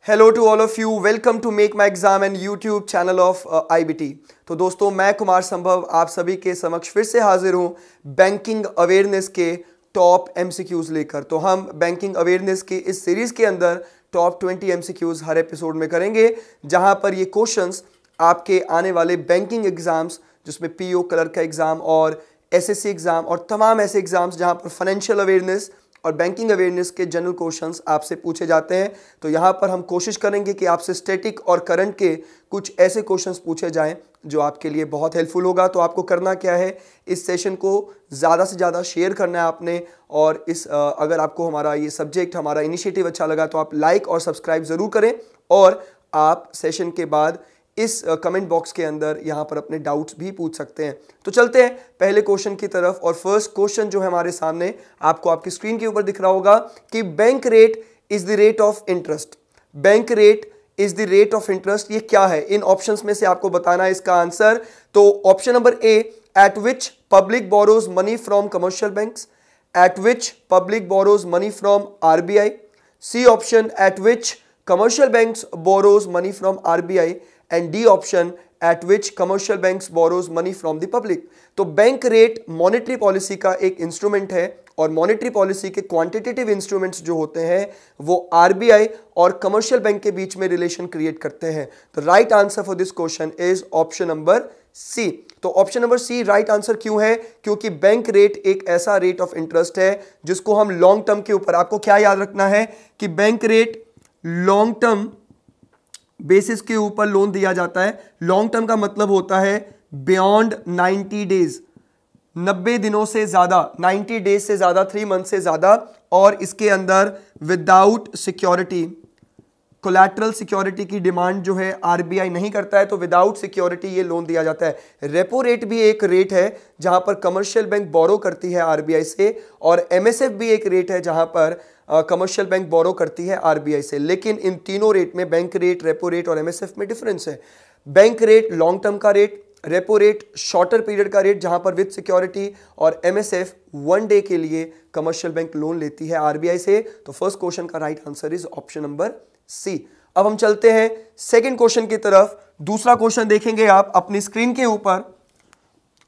Hello to all of you, welcome to make my exam and YouTube channel of IBT। तो दोस्तों, मैं कुमार संभव आप सभी के समक्ष फिर से हाजिर हूँ बैंकिंग अवेयरनेस के टॉप MCQs लेकर। तो हम बैंकिंग अवेयरनेस के इस सीरीज के अंदर टॉप 20 MCQs हर एपिसोड में करेंगे, जहां पर ये क्वेश्चंस आपके आने वाले बैंकिंग एग्जाम्स, जिसमें PO क्लर्क का एग्जाम और SSC एग्जाम और तमाम ऐसे एग्जाम्स जहां पर फाइनेंशियल अवेयरनेस और बैंकिंग अवेयरनेस के जनरल क्वेश्चंस आपसे पूछे जाते हैं। तो यहाँ पर हम कोशिश करेंगे कि आपसे स्टैटिक और करंट के कुछ ऐसे क्वेश्चंस पूछे जाएं जो आपके लिए बहुत हेल्पफुल होगा। तो आपको करना क्या है, इस सेशन को ज़्यादा से ज़्यादा शेयर करना है आपने, और अगर आपको हमारा ये सब्जेक्ट, हमारा इनिशिएटिव अच्छा लगा तो आप लाइक और सब्सक्राइब ज़रूर करें, और आप सेशन के बाद इस कमेंट बॉक्स के अंदर यहाँ पर अपने डाउट्स भी पूछ सकते हैं। तो चलते हैं पहले क्वेश्चन की तरफ। और फर्स्ट क्वेश्चन जो है हमारे सामने, आपको आपकी स्क्रीन के ऊपर दिख रहा होगा कि bank rate is the rate of interest. Bank rate is the rate of interest, ये क्या है? इन ऑप्शंस में से आपको बताना है इसका आंसर। तो option number A, at which public borrows money from commercial banks. At which public borrows money from RBI। C option, at which commercial banks borrows money from RBI, and D option, at which commercial banks borrows money from the public। तो bank rate monetary policy का एक instrument है, और monetary policy के quantitative instruments जो होते हैं वो RBI और कमर्शियल बैंक के बीच में रिलेशन क्रिएट करते हैं। तो right answer for this question is option number C. तो option number C right answer क्यों है? क्योंकि बैंक रेट एक ऐसा रेट ऑफ इंटरेस्ट है जिसको हम लॉन्ग टर्म के ऊपर, आपको क्या याद रखना है कि bank rate long term basis के ऊपर लोन दिया जाता है। लॉन्ग टर्म का मतलब होता है बियॉन्ड 90 डेज, 90 दिनों से ज्यादा, 90 डेज से ज्यादा, 3 मंथ से ज्यादा, और इसके अंदर विदाउट सिक्योरिटी, कोलैटरल सिक्योरिटी की डिमांड जो है RBI नहीं करता है, तो विदाउट सिक्योरिटी ये लोन दिया जाता है। रेपो रेट भी एक रेट है जहां पर कमर्शियल बैंक बोरो करती है RBI से, और MSF भी एक रेट है जहां पर कमर्शियल बैंक बोरो करती है RBI से। लेकिन इन तीनों रेट में, बैंक रेट, रेपो रेट और MSF में डिफरेंस है। बैंक रेट लॉन्ग टर्म का rate, repo rate shorter period का रेट जहां पर विद सिक्योरिटी, और MSF 1 डे के लिए कमर्शियल बैंक लोन लेती है RBI से। तो फर्स्ट क्वेश्चन का right answer is option number C. अब हम चलते हैं सेकंड क्वेश्चन की तरफ। दूसरा क्वेश्चन देखेंगे आप अपनी स्क्रीन के ऊपर,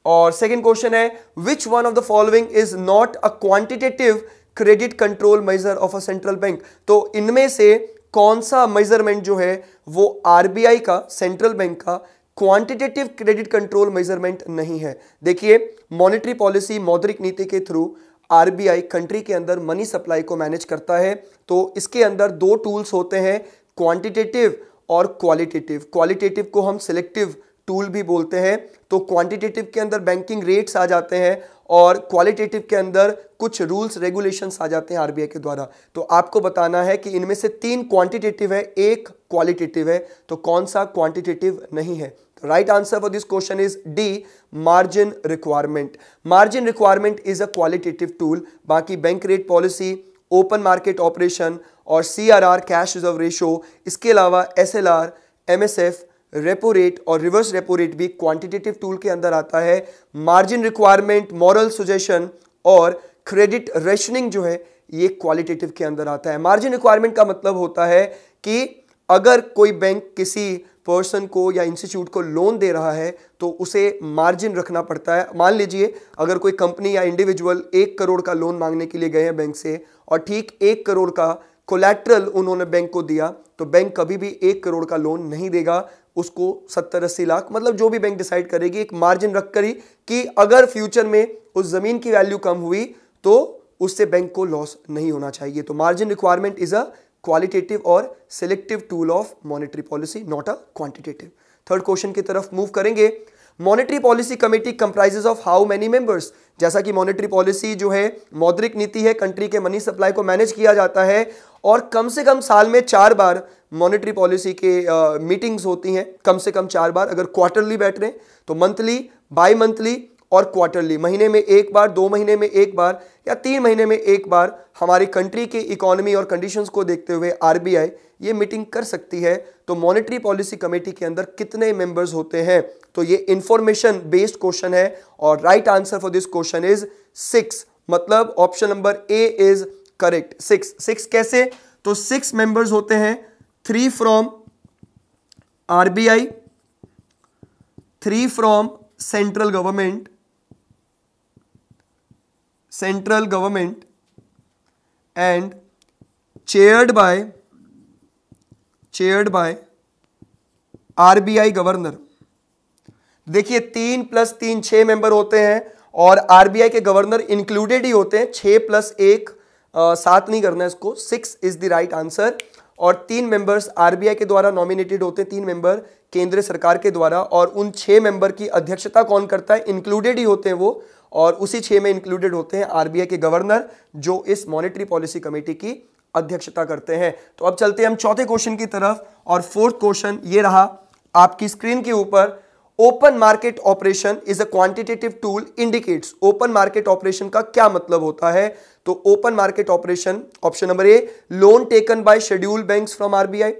और सेकंड क्वेश्चन है, which one of the following is not a quantitative credit control measure of a central bank. तो इनमें से कौन सा मेजरमेंट जो है वो RBI का, सेंट्रल बैंक का क्वांटिटेटिव क्रेडिट कंट्रोल मेजरमेंट नहीं है। देखिए, मॉनेटरी पॉलिसी, मौद्रिक नीति के थ्रू RBI कंट्री के अंदर मनी सप्लाई को मैनेज करता है। तो इसके अंदर 2 टूल्स होते हैं, क्वांटिटेटिव और क्वालिटेटिव। क्वालिटेटिव को हम सिलेक्टिव टूल भी बोलते हैं। तो क्वांटिटेटिव के अंदर बैंकिंग रेट्स आ जाते हैं, और क्वालिटेटिव के अंदर कुछ रूल्स रेगुलेशंस आ जाते हैं RBI के द्वारा। तो आपको बताना है कि इनमें से 3 क्वांटिटेटिव है, 1 क्वालिटेटिव है, तो कौन सा क्वांटिटेटिव नहीं है? तो right answer for this question is D, margin requirement. Margin requirement is a qualitative tool. बाकी bank rate policy, open market operation और CRR, कैश रिजर्व रेशो, इसके अलावा SLR, MSF, रेपो रेट और रिवर्स रेपो रेट भी quantitative tool के अंदर आता है। मार्जिन रिक्वायरमेंट, मॉरल सुजेशन और क्रेडिट रेशनिंग जो है ये क्वालिटेटिव के अंदर आता है। मार्जिन रिक्वायरमेंट का मतलब होता है कि अगर कोई बैंक किसी पर्सन को या इंस्टीट्यूट को लोन दे रहा है तो उसे मार्जिन रखना पड़ता है। मान लीजिए अगर कोई कंपनी या इंडिविजुअल 1 करोड़ का लोन मांगने के लिए गए हैं बैंक से, और ठीक 1 करोड़ का कोलैटरल उन्होंने बैंक को दिया, तो बैंक कभी भी 1 करोड़ का लोन नहीं देगा, उसको 70-80 लाख, मतलब जो भी बैंक डिसाइड करेगी, एक मार्जिन रखकर ही कि अगर फ्यूचर में उस जमीन की वैल्यू कम हुई तो उससे बैंक को लॉस नहीं होना चाहिए। तो margin requirement is a qualitative और selective tool of monetary policy, not a quantitative. Third question की तरफ मूव करेंगे। Monetary policy committee comprises of how many members. जैसा कि मॉनेटरी पॉलिसी जो है मौद्रिक नीति है, कंट्री के मनी सप्लाई को मैनेज किया जाता है, और कम से कम साल में 4 बार मॉनेटरी पॉलिसी के मीटिंग्स होती हैं। कम से कम 4 बार, अगर क्वार्टरली बैठ रहे हैं तो मंथली, बाई मंथली और क्वार्टरली, महीने में 1 बार, 2 महीने में 1 बार या 3 महीने में 1 बार हमारी कंट्री के इकोनॉमी और कंडीशंस को देखते हुए RBI ये मीटिंग कर सकती है। तो मॉनेटरी पॉलिसी कमेटी के अंदर कितने मेंबर्स होते हैं? तो ये इंफॉर्मेशन बेस्ड क्वेश्चन है, और right answer for this question is 6। मतलब option number A is correct, 6। कैसे? तो 6 मेंबर्स होते हैं, 3 from RBI, 3 from central government and chaired by RBI governor. देखिए 3 + 3 6 मेंबर होते हैं और RBI के गवर्नर इंक्लूडेड ही होते हैं। 6 + 1 7 नहीं करना है इसको, 6 इज द राइट आंसर। और 3 मेंबर्स RBI के द्वारा नॉमिनेटेड होते हैं, 3 मेंबर केंद्र सरकार के द्वारा, और उन 6 मेंबर की अध्यक्षता कौन करता है? इंक्लूडेड ही होते हैं वो, और उसी 6 में इंक्लूडेड होते हैं RBI के गवर्नर, जो इस मॉनेटरी पॉलिसी कमेटी की अध्यक्षता करते हैं। तो अब चलते हैं हम चौथे क्वेश्चन की तरफ, और फोर्थ क्वेश्चन ये रहा आपकी स्क्रीन के ऊपर। Open market operation is a quantitative tool indicates. Open market operation का क्या मतलब होता है? तो open market operation, option number A, loan taken by schedule banks from RBI,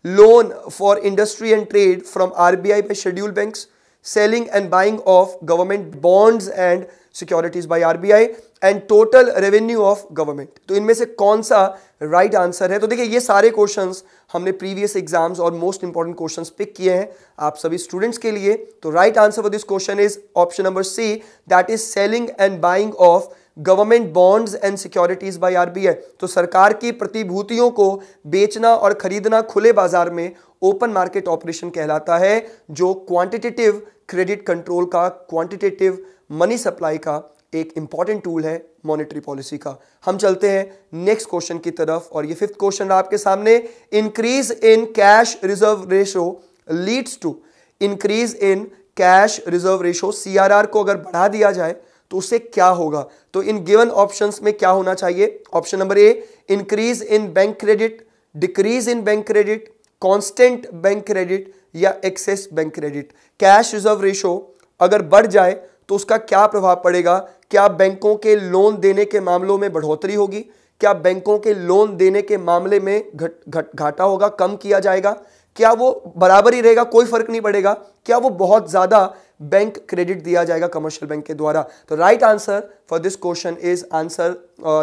loan for industry and trade from RBI by schedule banks, selling and buying of government bonds and securities by RBI, and total revenue of government. तो इनमें से कौन सा right answer है? तो देखिए ये सारे क्वेश्चंस हमने प्रीवियस एग्जाम्स और मोस्ट इंपॉर्टेंट क्वेश्चंस पिक किए हैं आप सभी स्टूडेंट्स के लिए। तो right answer for this question is option number C, that is selling and buying of government bonds and securities by RBI। तो सरकार की प्रतिभूतियों को बेचना और खरीदना खुले बाजार में ओपन मार्केट ऑपरेशन कहलाता है, जो क्वांटिटेटिव क्रेडिट कंट्रोल का, क्वांटिटेटिव मनी सप्लाई का एक इंपॉर्टेंट टूल है मॉनेटरी पॉलिसी का। हम चलते हैं नेक्स्ट क्वेश्चन की तरफ, और ये फिफ्थ क्वेश्चन आपके सामने। Increase in cash reserve ratio leads to, increase in cash reserve ratio CRR को अगर बढ़ा दिया जाए तो उससे क्या होगा? तो इन गिवन ऑप्शंस में क्या होना चाहिए? Option number A, increase in bank credit, decrease in bank credit, constant bank credit, या excess bank credit. Cash reserve ratio अगर बढ़ जाए तो उसका क्या प्रभाव पड़ेगा? क्या बैंकों के लोन देने के मामलों में बढ़ोतरी होगी? क्या बैंकों के लोन देने के मामले में घाटा होगा, कम किया जाएगा? क्या वो बराबर ही रहेगा, कोई फर्क नहीं पड़ेगा? क्या वो बहुत ज्यादा बैंक क्रेडिट दिया जाएगा कमर्शियल बैंक के द्वारा? तो right answer for this question is answer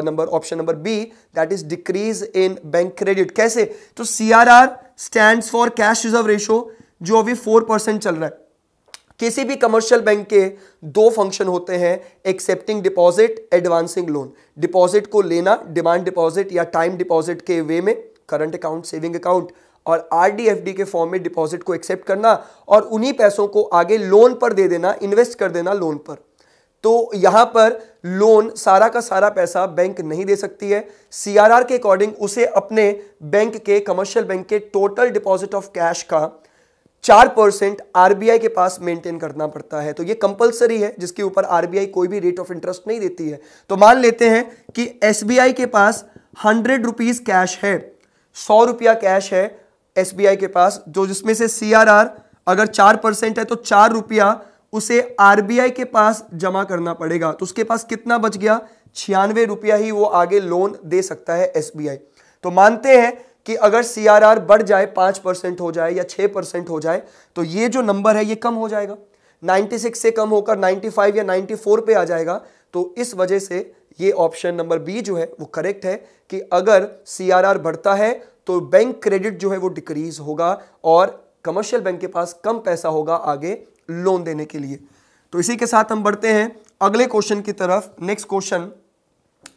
number, option number B, that is decrease in bank credit. कैसे? तो CRR stands for cash reserve ratio, जो अभी 4% चल रहा है। किसी भी कमर्शियल बैंक के 2 फंक्शन होते हैं, accepting deposit, advancing loan. Deposit को लेना, डिमांड डिपॉजिट या टाइम डिपॉजिट के वे में, करंट अकाउंट, सेविंग अकाउंट, और RD FD के फॉर्म में डिपॉजिट को एक्सेप्ट करना और उन्हीं पैसों को आगे लोन पर दे देना, इन्वेस्ट कर देना लोन पर। तो यहां पर लोन, सारा का सारा पैसा बैंक नहीं दे सकती है। CRR के अकॉर्डिंग उसे अपने बैंक के, कमर्शियल बैंक के टोटल डिपॉजिट ऑफ कैश का 4% RBI के पास मेंटेन करना पड़ता है। तो ये कंपलसरी है, जिसके ऊपर RBI कोई भी रेट ऑफ इंटरेस्ट नहीं देती है। तो मान लेते हैं कि SBI के पास 100 रुपीज कैश है, 100 रुपया कैश है SBI के पास, जो जिसमें से CRR अगर 4% है तो 4 रुपया उसे RBI के पास जमा करना पड़ेगा। तो उसके पास कितना बच गया? 96 रुपया ही वो आगे लोन दे सकता है SBI। तो मानते हैं कि अगर CRR बढ़ जाए, 5% हो जाए या 6% हो जाए, तो ये जो नंबर है ये कम हो जाएगा, 96 से कम होकर 95 या 94 पे आ जाएगा। तो इस वजह से ये ऑप्शन नंबर बी जो है वो करेक्ट है, कि अगर CRR बढ़ता है तो बैंक क्रेडिट जो है वो डिक्रीज होगा और कमर्शियल बैंक के पास कम पैसा होगा आगे लोन देने के लिए। तो इसी के साथ हम बढ़ते हैं अगले क्वेश्चन की तरफ। नेक्स्ट क्वेश्चन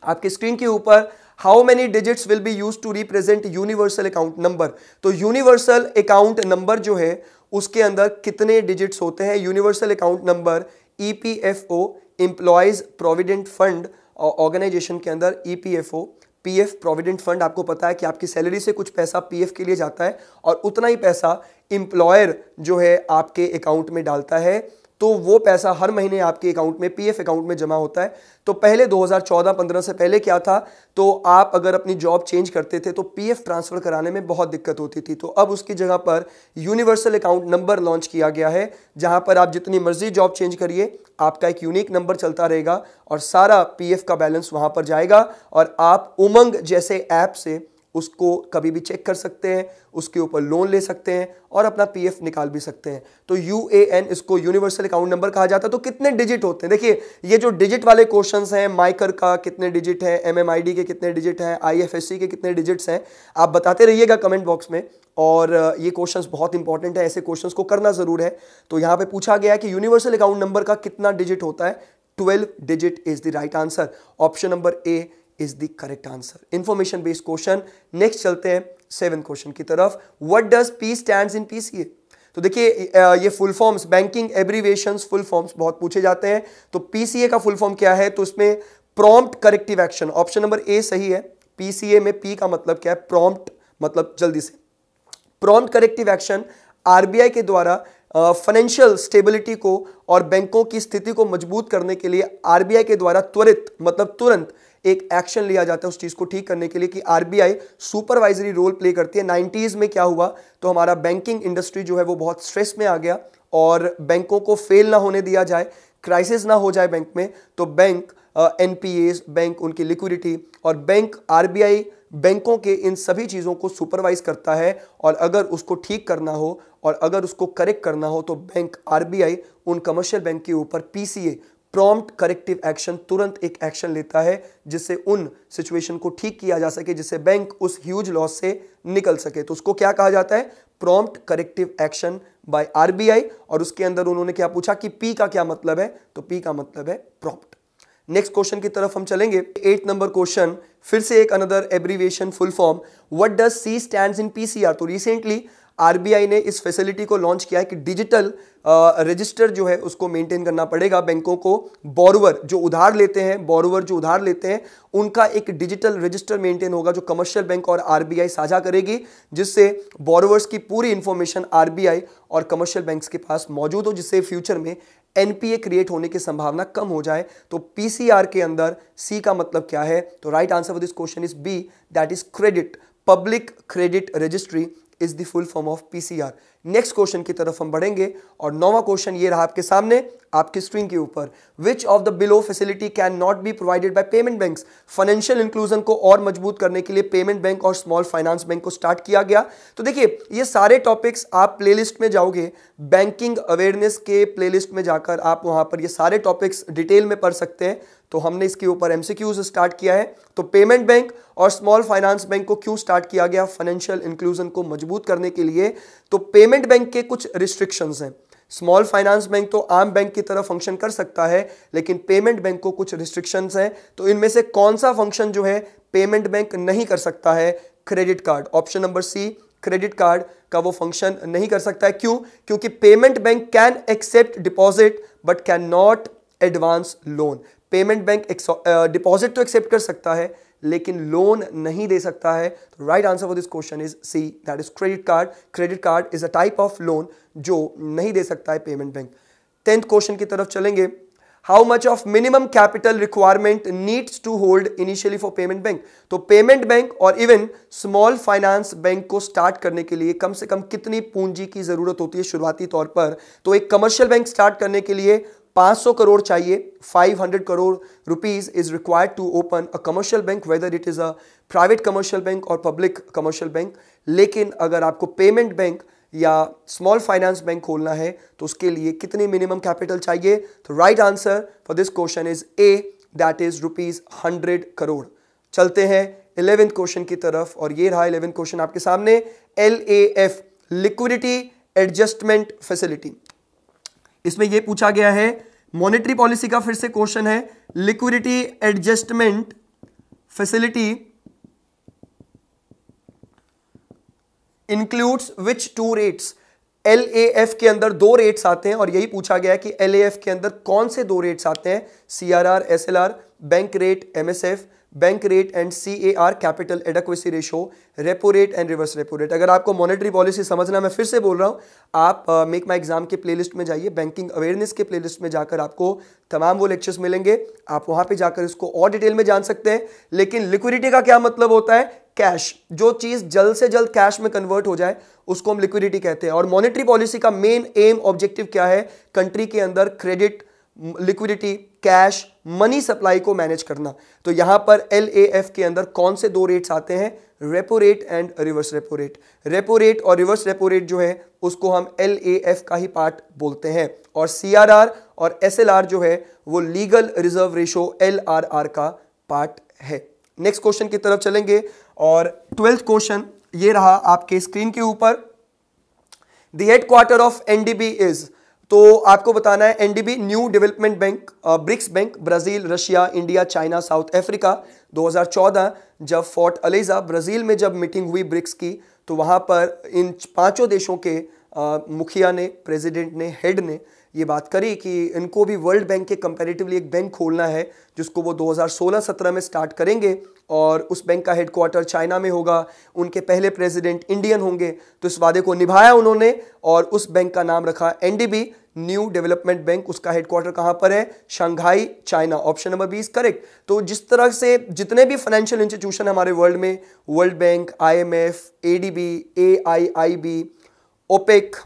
आपकी स्क्रीन के ऊपर, how many digits will be used to represent universal account number. तो यूनिवर्सल अकाउंट नंबर जो है उसके अंदर कितने डिजिट्स होते हैं? Universal account number EPFO, employees provident fund organisation के अंदर EPFO, PF प्रोविडेंट फंड, आपको पता है कि आपकी सैलरी से कुछ पैसा PF के लिए जाता है और उतना ही पैसा एम्प्लॉयर जो है आपके अकाउंट में डालता है। तो वो पैसा हर महीने आपके अकाउंट में, PF अकाउंट में जमा होता है। तो पहले 2014-15 से पहले क्या था, तो आप अगर अपनी जॉब चेंज करते थे तो PF ट्रांसफर कराने में बहुत दिक्कत होती थी। तो अब उसकी जगह पर यूनिवर्सल अकाउंट नंबर लॉन्च किया गया है, जहां पर आप जितनी मर्जी जॉब चेंज करिए, आपका एक यूनिक नंबर चलता रहेगा और सारा PF का बैलेंस वहां पर जाएगा और आप उमंग जैसे ऐप से उसको कभी भी चेक कर सकते हैं, उसके ऊपर लोन ले सकते हैं और अपना पीएफ निकाल भी सकते हैं। तो यूएएन इसको यूनिवर्सल अकाउंट नंबर कहा जाता है। तो कितने डिजिट होते हैं, देखिए ये जो डिजिट वाले क्वेश्चंस हैं, माइकर का कितने डिजिट है, एमएमआईडी के कितने डिजिट हैं, आईएफएससी के कितने डिजिट्स हैं, आप बताते रहिएगा कमेंट बॉक्स में। और ये क्वेश्चंस बहुत इंपॉर्टेंट है, ऐसे क्वेश्चंस को करना जरूर है। तो यहां पे पूछा गया है कि यूनिवर्सल अकाउंट नंबर का कितना डिजिट होता है, 12 digit is the right answer. Option number A is the correct answer. Information based question. Next चलते हैं 7 क्वेश्चन की तरफ। What does P stands in PCA? तो देखिए ये full forms, banking abbreviations full forms बहुत पूछे जाते हैं। तो पीसीए का फुल फॉर्म क्या है, तो इसमें prompt corrective action, option number ए सही है। पीसीए में पी का मतलब क्या है, प्रॉम्प्ट मतलब जल्दी से। प्रॉम्प्ट करेक्टिव एक्शन आरबीआई के द्वारा फाइनेंशियल स्टेबिलिटी को और बैंकों की स्थिति को मजबूत करने के लिए आरबीआई के द्वारा त्वरित मतलब तुरंत एक एक्शन लिया जाता है उस चीज को ठीक करने के लिए कि आरबीआई सुपरवाइजरी रोल प्ले करती है। 90s में क्या हुआ, तो हमारा बैंकिंग इंडस्ट्री जो है वो बहुत स्ट्रेस में आ गया और बैंकों को फेल ना होने दिया जाए, क्राइसिस ना हो जाए बैंक में, तो बैंक एनपीएस, बैंक उनकी लिक्विडिटी और बैंक आरबीआई बैंकों के इन सभी चीज़ों को सुपरवाइज करता है। और अगर उसको ठीक करना हो और अगर उसको करेक्ट करना हो तो बैंक आरबीआई उन कमर्शियल बैंक के ऊपर पीसीए प्रॉम्प्ट करेक्टिव एक्शन तुरंत एक एक्शन लेता है जिससे उन सिचुएशन को ठीक किया जा सके, जिससे बैंक उस ह्यूज लॉस से निकल सके। तो उसको क्या कहा जाता है, prompt corrective action by RBI. और उसके अंदर उन्होंने क्या पूछा कि पी का क्या मतलब है, तो पी का मतलब है प्रॉम्प्ट। नेक्स्ट क्वेश्चन की तरफ हम चलेंगे। 8 नंबर क्वेश्चन, फिर से एक another abbreviation full form. What does C stands in P C R? तो रिसेंटली आरबीआई ने इस फैसिलिटी को लॉन्च किया है कि डिजिटल रजिस्टर जो है उसको मेंटेन करना पड़ेगा बैंकों को। बोरोवर जो उधार लेते हैं, बोरोवर जो उधार लेते हैं उनका एक डिजिटल रजिस्टर मेंटेन होगा जो कमर्शियल बैंक और आरबीआई साझा करेगी, जिससे बोरोवर्स की पूरी इंफॉर्मेशन आरबीआई और कमर्शियल बैंक्स के पास मौजूद हो, जिससे फ्यूचर में एनपीए क्रिएट होने की संभावना कम हो जाए। तो पीसीआर के अंदर सी का मतलब क्या है, तो right answer for this question is B, that is credit. Public credit registry is the full form of P C R. Next question की तरफ हम बढ़ेंगे और 9वां क्वेश्चन ये रहा आपके सामने आपकी स्क्रीन के ऊपर। Which of the below facility can not be provided by payment banks? Financial inclusion को और मजबूत करने के लिए पेमेंट बैंक और स्मॉल फाइनेंस बैंक को स्टार्ट किया गया। तो देखिए ये सारे टॉपिक्स आप प्लेलिस्ट में जाओगे, बैंकिंग अवेयरनेस के प्लेलिस्ट में जाकर आप वहां पर ये सारे टॉपिक्स डिटेल में पढ़ सकते हैं। तो हमने इसके ऊपर एमसीक्यूज स्टार्ट किया है। तो पेमेंट बैंक और स्मॉल फाइनेंस बैंक को क्यों स्टार्ट किया गया? फाइनेंशियल इंक्लूजन को मजबूत करने के लिए। तो पेमेंट बैंक के कुछ रिस्ट्रिक्शंस हैं। स्मॉल फाइनेंस बैंक तो आम बैंक की तरह फंक्शन कर सकता है, लेकिन पेमेंट बैंक को कुछ रिस्ट्रिक्शंस हैं। तो इनमें से कौन सा फंक्शन जो है पेमेंट बैंक नहीं कर सकता है? Credit card. Option number C, credit card का वो फंक्शन नहीं कर सकता है। क्यों? क्योंकि payment bank can accept deposit but can not advance loan. Payment bank deposit तो एक्सेप्ट कर सकता है लेकिन लोन नहीं दे सकता है। तो right answer for this question is C, that is credit card. Credit card is a type of loan जो नहीं दे सकता है पेमेंट बैंक। 10th क्वेश्चन की तरफ चलेंगे। How much of minimum capital requirement needs to hold initially for payment bank? तो payment bank और even small finance bank को स्टार्ट करने के लिए कम से कम कितनी पूंजी की जरूरत होती है शुरुआती तौर पर? तो एक कमर्शियल बैंक स्टार्ट करने के लिए 500 करोड़ चाहिए। 500 crore rupees is required to open a commercial bank, whether it is a private commercial bank or public commercial bank. लेकिन अगर आपको पेमेंट बैंक या स्मॉल फाइनेंस बैंक खोलना है तो उसके लिए कितनी मिनिमम कैपिटल चाहिए? तो right answer for this question is a, that is ₹100 crore. चलते हैं 11th क्वेश्चन की तरफ और ये रहा 11th क्वेश्चन आपके सामने। LAF, liquidity adjustment facility. इसमें यह पूछा गया है, मॉनेटरी पॉलिसी का फिर से क्वेश्चन है। लिक्विडिटी एडजस्टमेंट फैसिलिटी इंक्लूड्स विच 2 रेट्स? LAF के अंदर 2 रेट्स आते हैं और यही पूछा गया है कि LAF के अंदर कौन से 2 रेट्स आते हैं? CRR, SLR, bank rate, MSF, bank rate and CAR, capital adequacy ratio, repo rate and reverse repo rate. अगर आपको मॉनेटरी पॉलिसी समझना, मैं फिर से बोल रहा हूं, आप मेक माई एग्जाम के प्लेलिस्ट में जाइए, बैंकिंग अवेयरनेस के प्लेलिस्ट में जाकर आपको तमाम वो लेक्चर्स मिलेंगे। आप वहां पे जाकर इसको और डिटेल में जान सकते हैं। लेकिन लिक्विडिटी का क्या मतलब होता है? कैश, जो चीज जल्द से जल्द कैश में कन्वर्ट हो जाए उसको हम लिक्विडिटी कहते हैं। और मॉनेटरी पॉलिसी का मेन एम ऑब्जेक्टिव क्या है? कंट्री के अंदर credit liquidity, cash, money supply को मैनेज करना। तो यहां पर LAF के अंदर कौन से दो रेट्स आते हैं? Repo rate and reverse repo rate. Repo rate और रिवर्स रेपो रेट जो है उसको हम LAF का ही पार्ट बोलते हैं, और CRR और SLR जो है वो लीगल रिजर्व रेशो LRR का पार्ट है। नेक्स्ट क्वेश्चन की तरफ चलेंगे, और 12th क्वेश्चन ये रहा आपके स्क्रीन के ऊपर। The headquarter of NDB is, तो आपको बताना है NDB new development bank, BRICS bank, Brazil, Russia, India, China, South Africa. 2014 जब फोर्ट अलेजा ब्राजील में जब मीटिंग हुई ब्रिक्स की, तो वहां पर इन पांचों देशों के मुखिया ने, प्रेसिडेंट ने, हेड ने ये बात करी कि इनको भी वर्ल्ड बैंक के कंपैरेटिवली एक बैंक खोलना है, जिसको वो 2016-17 में स्टार्ट करेंगे, और उस बैंक का हेडक्वार्टर चाइना में होगा। उनके पहले प्रेसिडेंट इंडियन होंगे। तो इस वादे को निभाया उन्होंने, और उस बैंक का नाम रखा NDB न्यू डेवलपमेंट बैंक। उसका हेडक्वार्टर कहां पर है? Shanghai, China. Option number 20 correct. तो जिस तरह से जितने भी फाइनेंशियल इंस्टीट्यूशन हमारे वर्ल्ड में, world bank, IMF, ADB, AIIB, OPEC,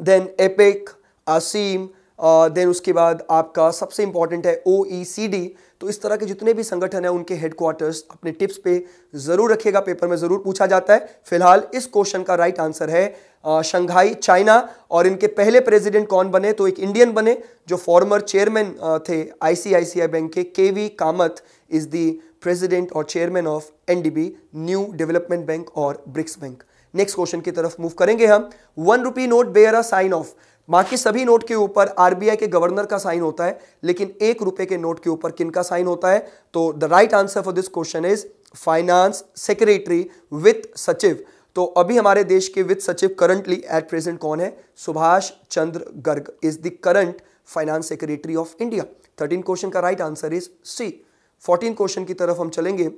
then APEC, ASEM, then उसके बाद आपका सबसे इंपॉर्टेंट है OECD। तो इस तरह के जितने भी संगठन है उनके हेडक्वार्टर्स अपने टिप्स पे जरूर रखिएगा, पेपर में जरूर पूछा जाता है। फिलहाल इस क्वेश्चन का राइट आंसर है शंघाई, चाइना। और इनके पहले प्रेसिडेंट कौन बने? तो एक इंडियन बने जो फॉर्मर चेयरमैन थे ICICI बैंक के, KV Kamath is the president और chairman of NDB new development bank और ब्रिक्स बैंक। नेक्स्ट क्वेश्चन की तरफ मूव करेंगे हम। 1 rupee note bear a sign of, बाकी सभी नोट के ऊपर RBI के गवर्नर का साइन होता है, लेकिन 1 रुपए के नोट के ऊपर किनका साइन होता है? तो the right answer for this question is finance secretary, वित्त सचिव। तो अभी हमारे देश के वित्त सचिव करंटली एट प्रेजेंट कौन है? Subhash Chandra Garg is the current finance secretary of India. 13 question का right answer is C। 14 question की तरफ हम चलेंगे।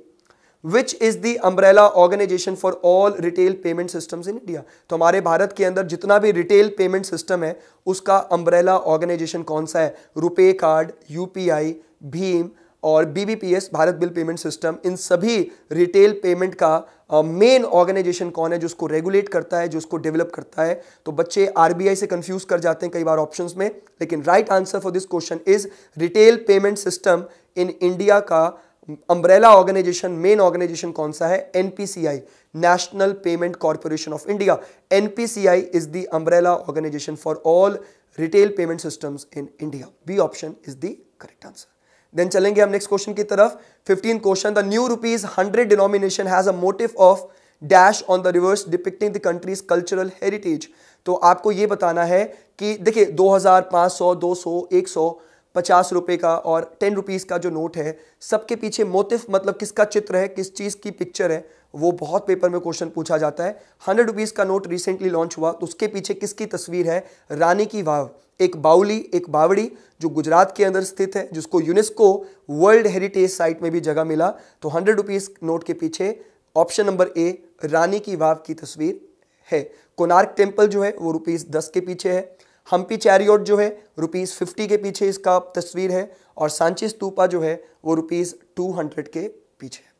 Which is the umbrella organization for all retail payment systems in India? तो हमारे भारत के अंदर जितना भी रिटेल पेमेंट सिस्टम है उसका अम्ब्रेला ऑर्गेनाइजेशन कौन सा है? रुपे कार्ड, UPI, भीम और BBPS, Bharat bill payment system. इन सभी रिटेल पेमेंट का मेन ऑर्गेनाइजेशन कौन है जो उसको रेगुलेट करता है, जो उसको डेवलप करता है? तो बच्चे RBI से कंफ्यूज कर जाते हैं कई बार ऑप्शंस में, लेकिन right answer for this question is retail payment system in India का अम्ब्रेला ऑर्गेनाइजेशन, मेन ऑर्गेनाइजेशन कौन सा है? NPCI, national payment corporation of India. NPCI is the umbrella organisation for all retail payment systems in India. B option is the correct answer. Then चलेंगे हम next question की तरफ। 15 question, the new ₹100 denomination has a motif of dash on the reverse depicting the countries cultural heritage. तो आपको ये बताना है कि देखिए 2000, 500, 200, 100, 50 रुपए का और 10 रुपीज़ का जो नोट है, सबके पीछे मोटिव मतलब किसका चित्र है, किस चीज़ की पिक्चर है, वो बहुत पेपर में क्वेश्चन पूछा जाता है। 100 रुपीज़ का नोट रिसेंटली लॉन्च हुआ, तो उसके पीछे किसकी तस्वीर है? रानी की वाव, एक बावली, एक बावड़ी जो गुजरात के अंदर स्थित है, जिसको यूनेस्को वर्ल्ड हेरिटेज साइट में भी जगह मिला। तो 100 रुपीज़ नोट के पीछे ऑप्शन नंबर A रानी की वाव की तस्वीर है। कोणार्क टेम्पल जो है वो ₹10 के पीछे है। हम्पी चैरियोट जो है ₹50 के पीछे इसका तस्वीर है, और सांची स्तूपा जो है वो ₹200 के पीछे है।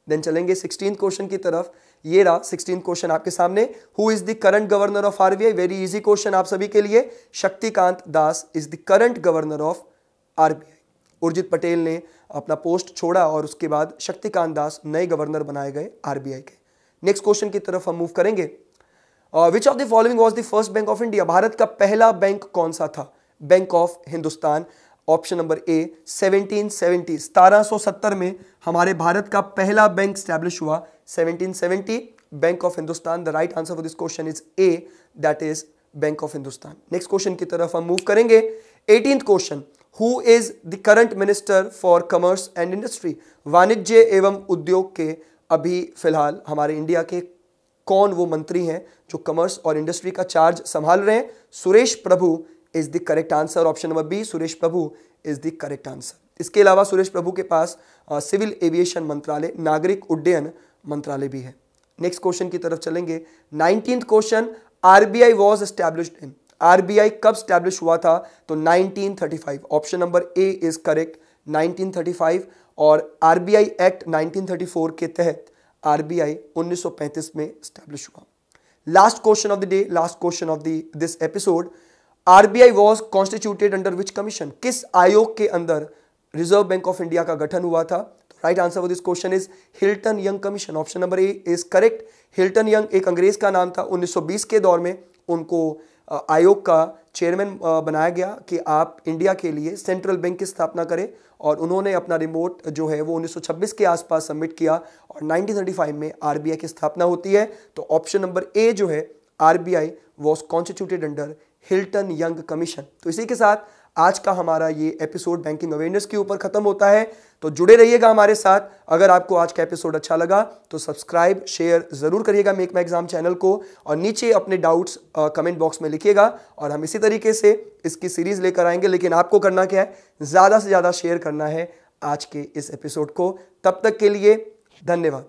देन चलेंगे 16 क्वेश्चन की तरफ। ये रहा 16 क्वेश्चन आपके सामने। Who is the current governor of RBI? Very easy question आप सभी के लिए। Shaktikanta Das is the current governor of RBI। Urjit Patel ने अपना पोस्ट छोड़ा और उसके बाद शक्तिकांत दास नए गवर्नर बनाए गए RBI के। नेक्स्ट क्वेश्चन की तरफ हम मूव करेंगे। Which of the following was the first bank of India? Bharat का पहला बैंक कौन सा था? Bank of Hindustan. Option number A 1770, 1770 में हमारे भारत का पहला बैंक स्टैब्लिश हुआ। 1770 bank of Hindustan. The right answer for this question is A, that is bank of Hindustan. Next question की तरफ हम मूव करेंगे। 18th question, who is the current minister for commerce and industry? वाणिज्य एवं उद्योग के अभी फिलहाल हमारे इंडिया के कौन वो मंत्री हैं जो कॉमर्स और इंडस्ट्री का चार्ज संभाल रहे हैं? Suresh Prabhu is the correct answer. Option number B Suresh Prabhu is the correct answer. इसके अलावा सुरेश प्रभु के पास सिविल एविएशन मंत्रालय, नागरिक उड्डयन मंत्रालय भी है। नेक्स्ट क्वेश्चन की तरफ चलेंगे। 19th question, RBI was established in? RBI कब स्टैब्लिश हुआ था? तो 1935। Option number A is correct, 1935। और RBI एक्ट 1934 के तहत RBI 1935 में स्टैब्लिश हुआ। Last question of the day, last question of this episode. RBI was constituted under which commission, किस आयोग के अंदर रिजर्व बैंक ऑफ इंडिया का गठन हुआ था? Right answer for this question is Hilton young commission. Option number A is correct. Hilton young एक अंग्रेज का नाम था। 1920 के दौर में उनको आयोग का चेयरमैन बनाया गया कि आप इंडिया के लिए सेंट्रल बैंक की स्थापना करें, और उन्होंने अपना रिपोर्ट जो है वो 1926 के आसपास सबमिट किया और 1935 में आरबीआई की स्थापना होती है। तो ऑप्शन नंबर ए जो है, RBI was constituted under Hilton young commission. तो इसी के साथ आज का हमारा ये एपिसोड बैंकिंग अवेयरनेस के ऊपर खत्म होता है। तो जुड़े रहिएगा हमारे साथ। अगर आपको आज का एपिसोड अच्छा लगा तो सब्सक्राइब शेयर जरूर करिएगा मेक माई एग्जाम चैनल को, और नीचे अपने डाउट्स कमेंट बॉक्स में लिखिएगा, और हम इसी तरीके से इसकी सीरीज लेकर आएंगे। लेकिन आपको करना क्या है, ज़्यादा से ज़्यादा शेयर करना है आज के इस एपिसोड को। तब तक के लिए धन्यवाद।